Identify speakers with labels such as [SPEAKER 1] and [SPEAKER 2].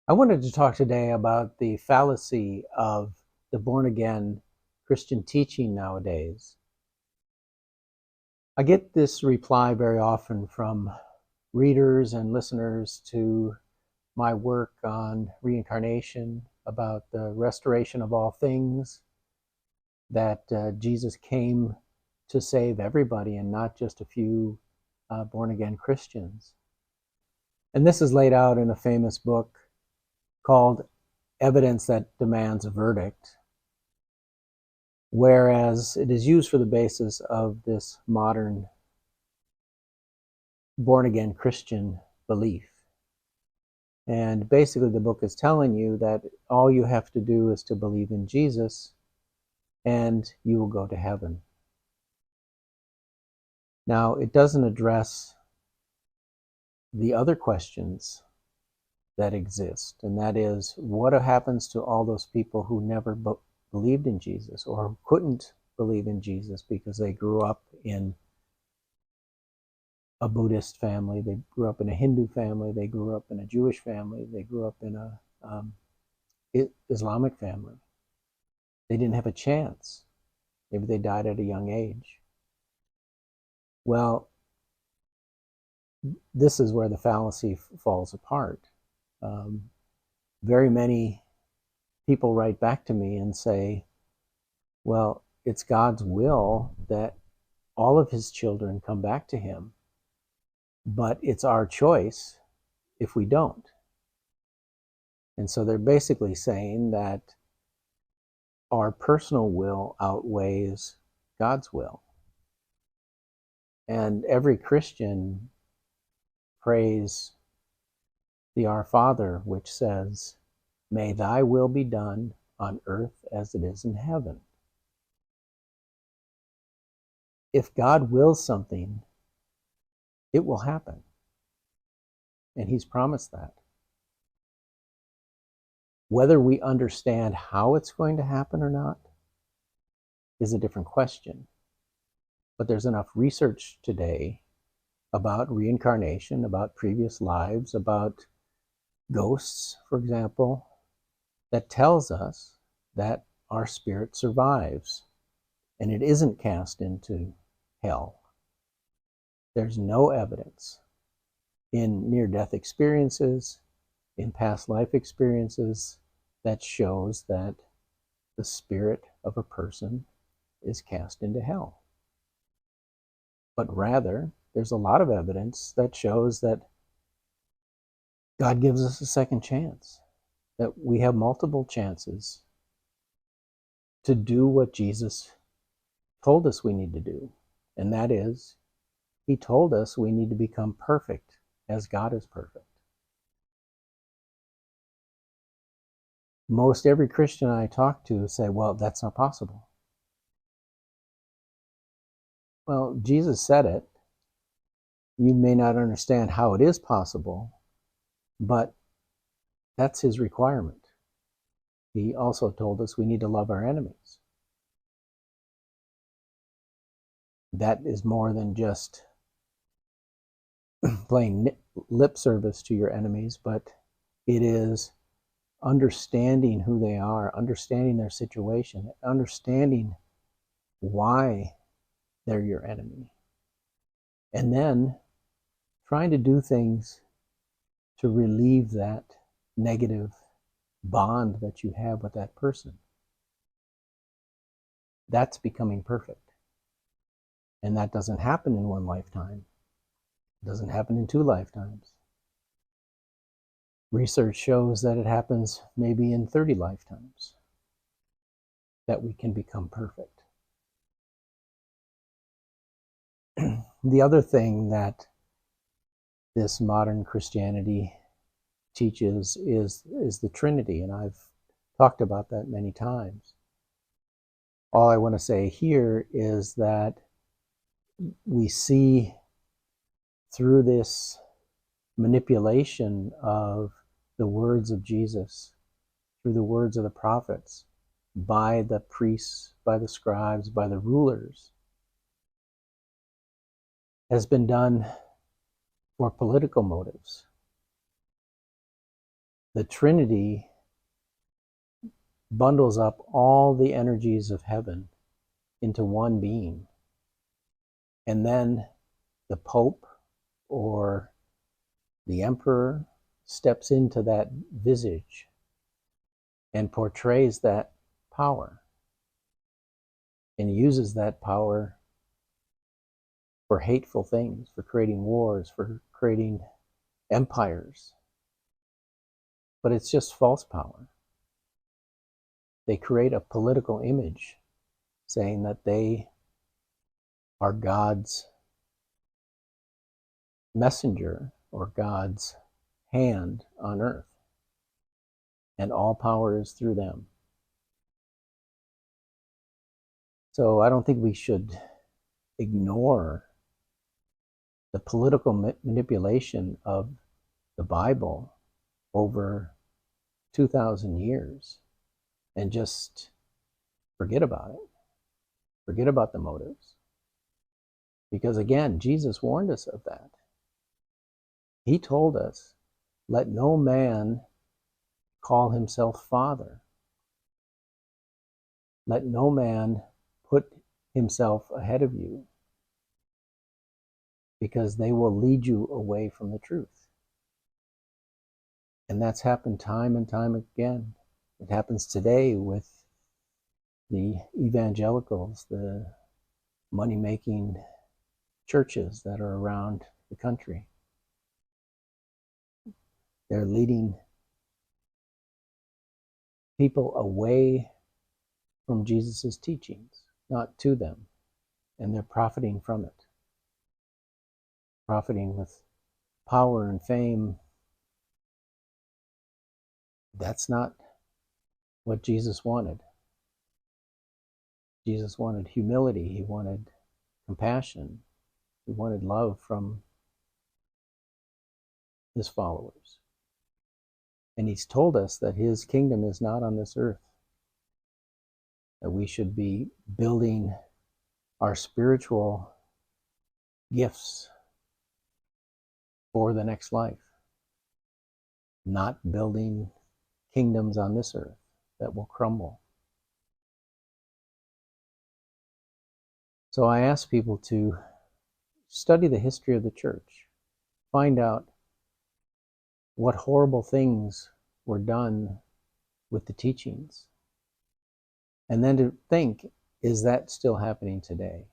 [SPEAKER 1] I wanted to talk today about the fallacy of the born-again Christian teaching nowadays. I get this reply very often from readers and listeners to my work on reincarnation, about the restoration of all things, that Jesus came to save everybody and not just a few born-again Christians. And this is laid out in a famous book called Evidence That Demands a Verdict, whereas it is used for the basis of this modern born-again Christian belief. And basically the book is telling you that all you have to do is to believe in Jesus and you will go to heaven. Now, it doesn't address the other questions that exist, and that is, what happens to all those people who never believed in Jesus or couldn't believe in Jesus because they grew up in a Buddhist family, they grew up in a Hindu family, they grew up in a Jewish family, they grew up in a Islamic family. They didn't have a chance. Maybe they died at a young age. Well, this is where the fallacy falls apart. Very many people write back to me and say, well, it's God's will that all of his children come back to him, but it's our choice if we don't. And so they're basically saying that our personal will outweighs God's will. And every Christian prays the Our Father, which says, "May thy will be done on earth as it is in heaven." If God wills something, it will happen. And he's promised that. Whether we understand how it's going to happen or not is a different question. But there's enough research today about reincarnation, about previous lives, about ghosts, for example, that tells us that our spirit survives and it isn't cast into hell. There's no evidence in near-death experiences, in past life experiences, that shows that the spirit of a person is cast into hell. But rather, there's a lot of evidence that shows that God gives us a second chance, that we have multiple chances to do what Jesus told us we need to do. And that is, he told us we need to become perfect as God is perfect. Most every Christian I talk to say, well, that's not possible. Well, Jesus said it. You may not understand how it is possible, but that's his requirement. He also told us we need to love our enemies. That is more than just playing lip service to your enemies, but it is understanding who they are, understanding their situation, understanding why they're your enemy, and then trying to do things to relieve that negative bond that you have with that person. That's becoming perfect. And that doesn't happen in one lifetime. It doesn't happen in 2 lifetimes. Research shows that it happens maybe in 30 lifetimes that we can become perfect. The other thing that this modern Christianity teaches is the Trinity, and I've talked about that many times. All I want to say here is that we see through this manipulation of the words of Jesus, through the words of the prophets, by the priests, by the scribes, by the rulers, has been done for political motives. the Trinity bundles up all the energies of heaven into one being. And then the Pope or the Emperor steps into that visage and portrays that power and uses that power for hateful things, for creating wars, for creating empires. But it's just false power. They create a political image saying that they are God's messenger or God's hand on earth, and all power is through them. So I don't think we should ignore the political manipulation of the Bible over 2,000 years and just forget about it. Forget about the motives. Because again, Jesus warned us of that. He told us, let no man call himself father. Let no man put himself ahead of you, because they will lead you away from the truth. And that's happened time and time again. It happens today with the evangelicals, the money-making churches that are around the country. They're leading people away from Jesus' teachings, not to them. And they're profiting from it. Profiting with power and fame. That's not what Jesus wanted. Jesus wanted humility. He wanted compassion. He wanted love from his followers. And he's told us that his kingdom is not on this earth. That we should be building our spiritual gifts for the next life, not building kingdoms on this earth that will crumble. So I ask people to study the history of the church, find out what horrible things were done with the teachings, and then to think, is that still happening today?